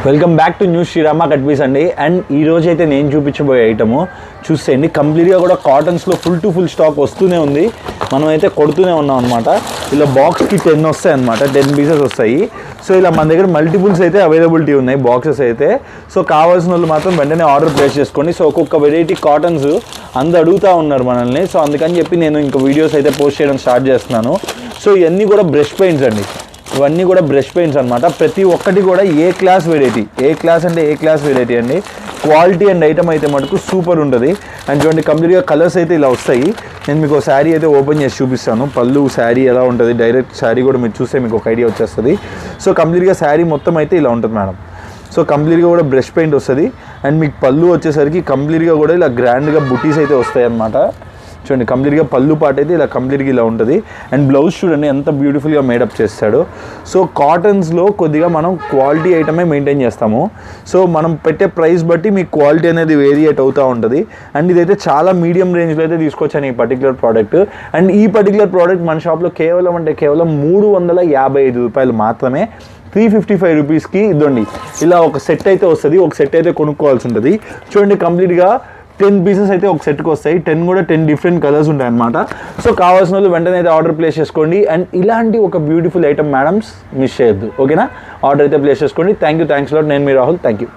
Welcome back to new Srirama cut piece అండి. And ఈ రోజు అయితే నేను చూపించబోయే ఐటము చూసేయండి. కంప్లీట్గా కూడా కాటన్స్లో ఫుల్ స్టాక్ వస్తూనే ఉంది. మనం అయితే కొడుతూనే ఉన్నాం అనమాట. ఇలా బాక్స్కి 10 వస్తాయి అనమాట, 10 పీసెస్ వస్తాయి. సో ఇలా మన దగ్గర మల్టిపుల్స్ అయితే అవైలబిలిటీ ఉన్నాయి బాక్సెస్ అయితే. సో కావాల్సిన వాళ్ళు మాత్రం వెంటనే ఆర్డర్ ప్లేస్ చేసుకోండి. సో ఒక్కొక్క వెరైటీ కాటన్స్ అందరూ అడుగుతూ ఉన్నారు మనల్ని. సో అందుకని చెప్పి నేను ఇంకా వీడియోస్ అయితే పోస్ట్ చేయడం స్టార్ట్ చేస్తున్నాను. సో ఇవన్నీ కూడా బ్రష్ పెయింట్స్ అండి. ఇవన్నీ కూడా బ్రష్ పెయింట్స్ అనమాట. ప్రతి ఒక్కటి కూడా ఏ క్లాస్ వెరైటీ అండి. క్వాలిటీ అండ్ ఐటమ్ అయితే మటుకు సూపర్ ఉంటుంది. అండ్ చూడండి కంప్లీట్గా కలర్స్ అయితే ఇలా వస్తాయి. నేను మీకు శారీ అయితే ఓపెన్ చేసి చూపిస్తాను. పళ్ళు శారీ ఎలా ఉంటుంది, డైరెక్ట్ శారీ కూడా మీరు చూస్తే మీకు ఒక ఐడియా వచ్చేస్తుంది. సో కంప్లీట్గా శారీ మొత్తం అయితే ఇలా ఉంటుంది మేడం. సో కంప్లీట్గా కూడా బ్రష్ పెయింట్ వస్తుంది. అండ్ మీకు పళ్ళు వచ్చేసరికి కంప్లీట్గా కూడా ఇలా గ్రాండ్గా బుటీస్ అయితే వస్తాయి అన్నమాట. చూడండి కంప్లీట్గా పళ్ళు పాట అయితే ఇలా కంప్లీట్గా ఇలా ఉంటుంది. అండ్ బ్లౌజ్ చూడండి ఎంత బ్యూటిఫుల్గా మేడప్ చేస్తాడు. సో కాటన్స్లో కొద్దిగా మనం క్వాలిటీ ఐటమే మెయింటైన్ చేస్తాము. సో మనం పెట్టే ప్రైస్ బట్టి మీకు క్వాలిటీ అనేది వేరియేట్ అవుతూ ఉంటుంది. అండ్ ఇదైతే చాలా మీడియం రేంజ్లో అయితే తీసుకొచ్చాను ఈ పర్టికులర్ ప్రోడక్ట్. అండ్ ఈ పర్టికులర్ ప్రోడక్ట్ మన షాప్లో కేవలం 355 రూపాయలు మాత్రమే. 355 రూపీస్కి ఇదండి ఇలా ఒక సెట్ అయితే వస్తుంది. ఒక సెట్ అయితే కొనుక్కోవాల్సి ఉంటుంది. చూడండి కంప్లీట్గా 10 పీసెస్ అయితే ఒక సెట్కి వస్తాయి. 10 కూడా 10 డిఫరెంట్ కలర్స్ ఉంటాయి అనమాట. సో కావాల్సిన వాళ్ళు వెంటనే అయితే ఆర్డర్ ప్లేస్ చేసుకోండి. అండ్ ఇలాంటి ఒక బ్యూటిఫుల్ ఐటమ్ మేడమ్స్ మిస్ చేయొద్దు. ఓకేనా, ఆర్డర్ అయితే ప్లేస్ చేసుకోండి. Thanks lot. నేను మీ రాహుల్. Thank you.